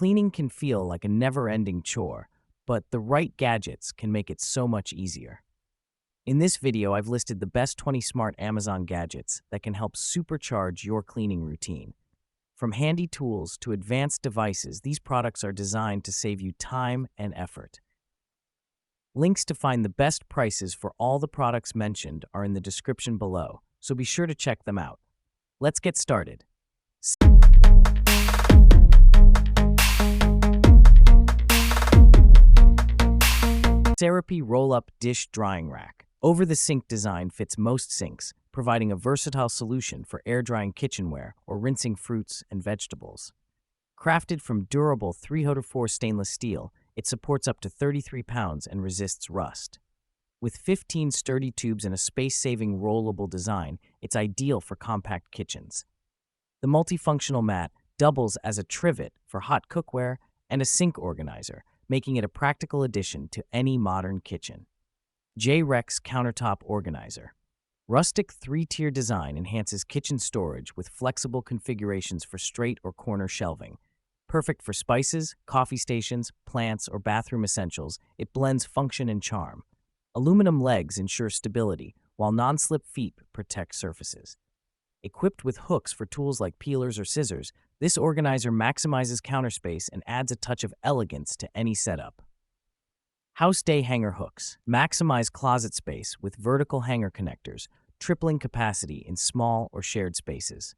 Cleaning can feel like a never-ending chore, but the right gadgets can make it so much easier. In this video, I've listed the best 20 smart Amazon gadgets that can help supercharge your cleaning routine. From handy tools to advanced devices, these products are designed to save you time and effort. Links to find the best prices for all the products mentioned are in the description below, so be sure to check them out. Let's get started. Therapy Rollup Dish Drying Rack. Over-the-sink design fits most sinks, providing a versatile solution for air-drying kitchenware or rinsing fruits and vegetables. Crafted from durable 304 stainless steel, it supports up to 33 pounds and resists rust. With 15 sturdy tubes and a space-saving rollable design, it's ideal for compact kitchens. The multifunctional mat doubles as a trivet for hot cookware and a sink organizer, making it a practical addition to any modern kitchen. Jrex Countertop Organizer. Rustic 3-tier design enhances kitchen storage with flexible configurations for straight or corner shelving. Perfect for spices, coffee stations, plants, or bathroom essentials, it blends function and charm. Aluminum legs ensure stability, while non-slip feet protect surfaces. Equipped with hooks for tools like peelers or scissors, this organizer maximizes counter space and adds a touch of elegance to any setup. House Day Hanger Hooks. Maximize closet space with vertical hanger connectors, tripling capacity in small or shared spaces.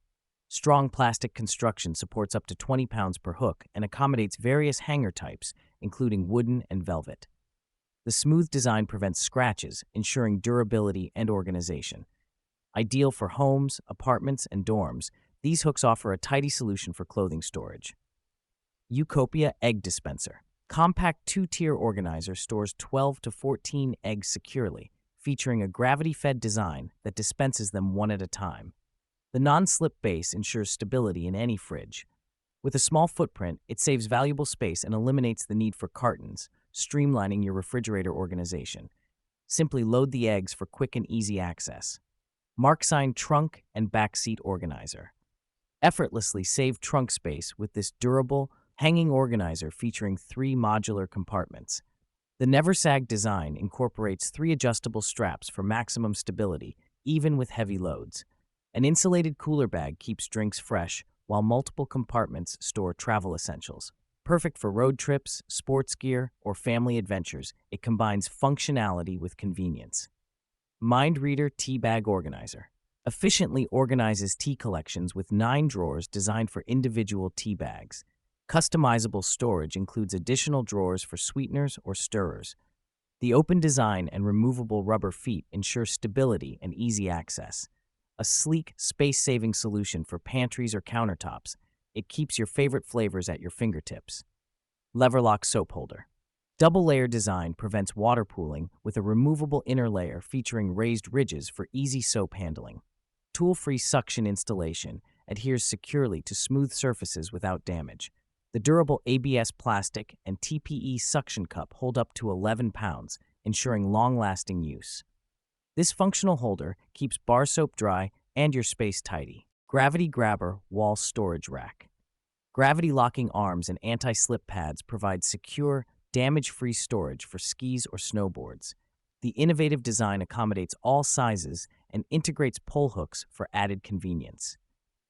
Strong plastic construction supports up to 20 pounds per hook and accommodates various hanger types, including wooden and velvet. The smooth design prevents scratches, ensuring durability and organization. Ideal for homes, apartments, and dorms, these hooks offer a tidy solution for clothing storage. Ucopia Egg Dispenser. Compact 2-tier organizer stores 12 to 14 eggs securely, featuring a gravity-fed design that dispenses them one at a time. The non-slip base ensures stability in any fridge. With a small footprint, it saves valuable space and eliminates the need for cartons, streamlining your refrigerator organization. Simply load the eggs for quick and easy access. Mark-Sign Trunk and Backseat Organizer. Effortlessly save trunk space with this durable, hanging organizer featuring 3 modular compartments. The Never Sag design incorporates 3 adjustable straps for maximum stability, even with heavy loads. An insulated cooler bag keeps drinks fresh, while multiple compartments store travel essentials. Perfect for road trips, sports gear, or family adventures, it combines functionality with convenience. Mind Reader Tea Bag Organizer. Efficiently organizes tea collections with 9 drawers designed for individual tea bags. Customizable storage includes additional drawers for sweeteners or stirrers. The open design and removable rubber feet ensure stability and easy access. A sleek, space-saving solution for pantries or countertops, it keeps your favorite flavors at your fingertips. Leverlock Soap Holder. Double-layer design prevents water pooling with a removable inner layer featuring raised ridges for easy soap handling. Tool-free suction installation adheres securely to smooth surfaces without damage. The durable ABS plastic and TPE suction cup hold up to 11 pounds, ensuring long-lasting use. This functional holder keeps bar soap dry and your space tidy. Gravity Grabber Wall Storage Rack. Gravity-locking arms and anti-slip pads provide secure, damage-free storage for skis or snowboards. The innovative design accommodates all sizes and integrates pull hooks for added convenience.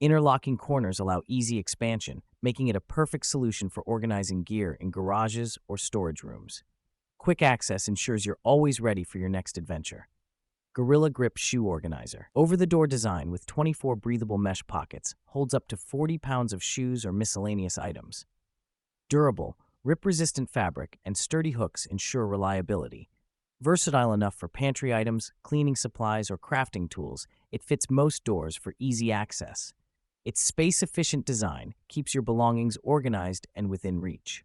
Interlocking corners allow easy expansion, making it a perfect solution for organizing gear in garages or storage rooms. Quick access ensures you're always ready for your next adventure. Gorilla Grip Shoe Organizer. Over-the-door design with 24 breathable mesh pockets holds up to 40 pounds of shoes or miscellaneous items. Durable, rip-resistant fabric and sturdy hooks ensure reliability. Versatile enough for pantry items, cleaning supplies, or crafting tools, it fits most doors for easy access. Its space-efficient design keeps your belongings organized and within reach.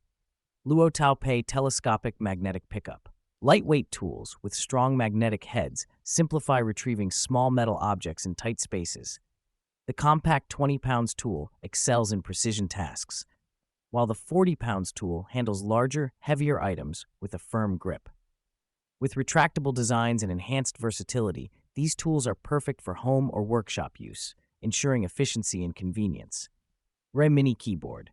Luo Taopei Telescopic Magnetic Pickup. Lightweight tools with strong magnetic heads simplify retrieving small metal objects in tight spaces. The compact 20 pounds tool excels in precision tasks, while the 40 pounds tool handles larger, heavier items with a firm grip. With retractable designs and enhanced versatility, these tools are perfect for home or workshop use, ensuring efficiency and convenience. Re Mini Keyboard.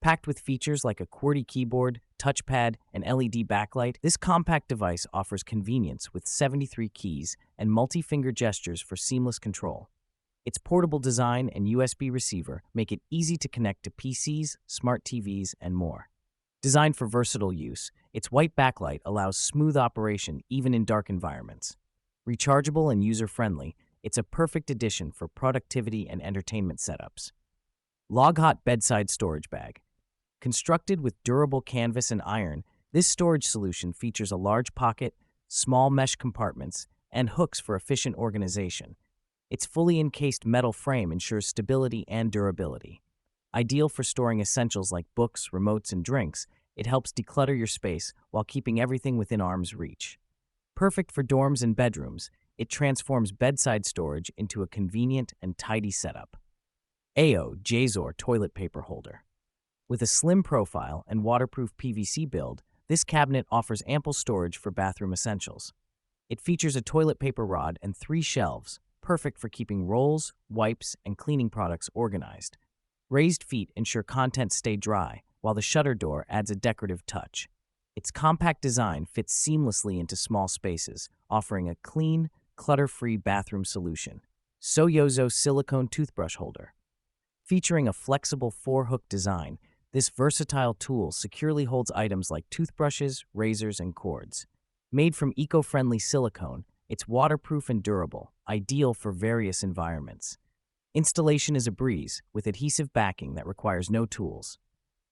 Packed with features like a QWERTY keyboard, touchpad, and LED backlight, this compact device offers convenience with 73 keys and multi-finger gestures for seamless control. Its portable design and USB receiver make it easy to connect to PCs, smart TVs, and more. Designed for versatile use, its white backlight allows smooth operation even in dark environments. Rechargeable and user-friendly, it's a perfect addition for productivity and entertainment setups. Log-Hot Bedside Storage Bag. Constructed with durable canvas and iron, this storage solution features a large pocket, small mesh compartments, and hooks for efficient organization. Its fully encased metal frame ensures stability and durability. Ideal for storing essentials like books, remotes, and drinks, it helps declutter your space while keeping everything within arm's reach. Perfect for dorms and bedrooms, it transforms bedside storage into a convenient and tidy setup. AO Jazor Toilet Paper Holder. With a slim profile and waterproof PVC build, this cabinet offers ample storage for bathroom essentials. It features a toilet paper rod and 3 shelves, perfect for keeping rolls, wipes, and cleaning products organized. Raised feet ensure contents stay dry, while the shutter door adds a decorative touch. Its compact design fits seamlessly into small spaces, offering a clean, clutter-free bathroom solution. Soyozo Silicone Toothbrush Holder. Featuring a flexible 4-hook design, this versatile tool securely holds items like toothbrushes, razors, and cords. Made from eco-friendly silicone, it's waterproof and durable, ideal for various environments. Installation is a breeze, with adhesive backing that requires no tools.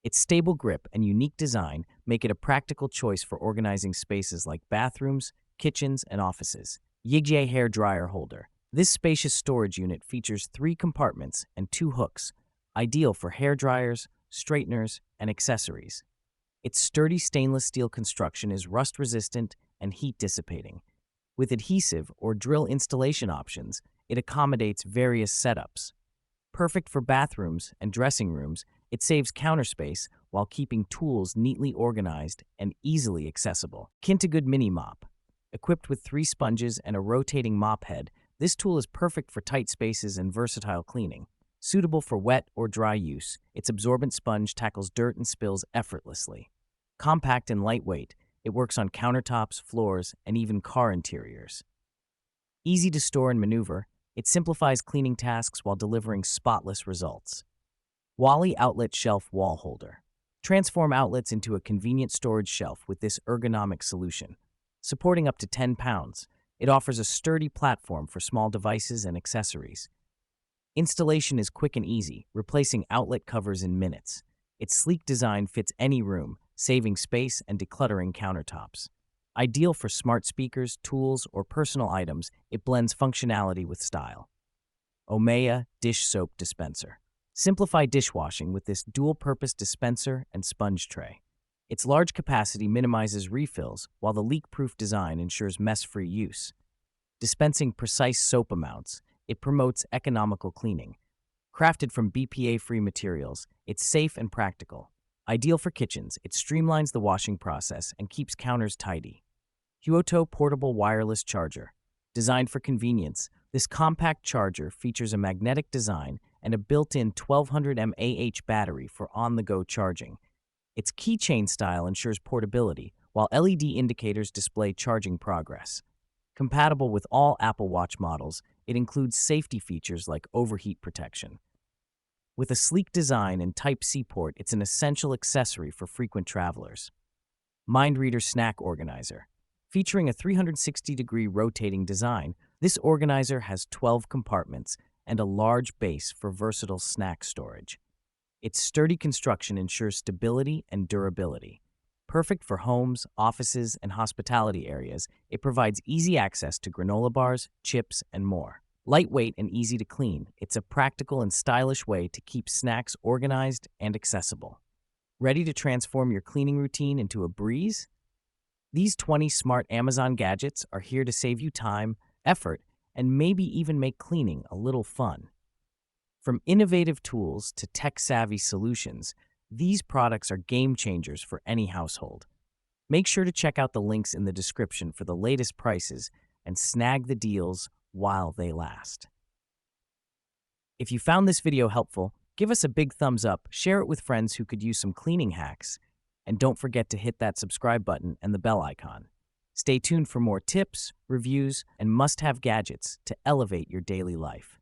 Its stable grip and unique design make it a practical choice for organizing spaces like bathrooms, kitchens, and offices. Yigye Hair Dryer Holder. This spacious storage unit features 3 compartments and 2 hooks, ideal for hair dryers, straighteners, and accessories. Its sturdy stainless steel construction is rust-resistant and heat-dissipating. With adhesive or drill installation options, it accommodates various setups. Perfect for bathrooms and dressing rooms, it saves counter space while keeping tools neatly organized and easily accessible. Kintto Mini Mop. Equipped with 3 sponges and a rotating mop head, this tool is perfect for tight spaces and versatile cleaning. Suitable for wet or dry use, its absorbent sponge tackles dirt and spills effortlessly. Compact and lightweight, it works on countertops, floors, and even car interiors. Easy to store and maneuver, it simplifies cleaning tasks while delivering spotless results. WallE Outlet Shelf Wall Holder. Transform outlets into a convenient storage shelf with this ergonomic solution. Supporting up to 10 pounds, it offers a sturdy platform for small devices and accessories. Installation is quick and easy, replacing outlet covers in minutes. Its sleek design fits any room, saving space and decluttering countertops. Ideal for smart speakers, tools, or personal items, it blends functionality with style. Ucopia Dish Soap Dispenser. Simplify dishwashing with this dual-purpose dispenser and sponge tray. Its large capacity minimizes refills, while the leak-proof design ensures mess-free use. Dispensing precise soap amounts, it promotes economical cleaning. Crafted from BPA-free materials, it's safe and practical. Ideal for kitchens, it streamlines the washing process and keeps counters tidy. Kintto Portable Wireless Charger. Designed for convenience, this compact charger features a magnetic design and a built-in 1200 mAh battery for on-the-go charging. Its keychain style ensures portability, while LED indicators display charging progress. Compatible with all Apple Watch models, it includes safety features like overheat protection. With a sleek design and Type-C port, it's an essential accessory for frequent travelers. MindReader Snack Organizer. Featuring a 360-degree rotating design, this organizer has 12 compartments and a large base for versatile snack storage. Its sturdy construction ensures stability and durability. Perfect for homes, offices, and hospitality areas, it provides easy access to granola bars, chips, and more. Lightweight and easy to clean, it's a practical and stylish way to keep snacks organized and accessible. Ready to transform your cleaning routine into a breeze? These 20 smart Amazon gadgets are here to save you time, effort, and maybe even make cleaning a little fun. From innovative tools to tech-savvy solutions, these products are game changers for any household. Make sure to check out the links in the description for the latest prices and snag the deals while they last. If you found this video helpful, Give us a big thumbs up, share it with friends who could use some cleaning hacks, and don't forget to hit that subscribe button and the bell icon. Stay tuned for more tips, reviews, and must-have gadgets to elevate your daily life.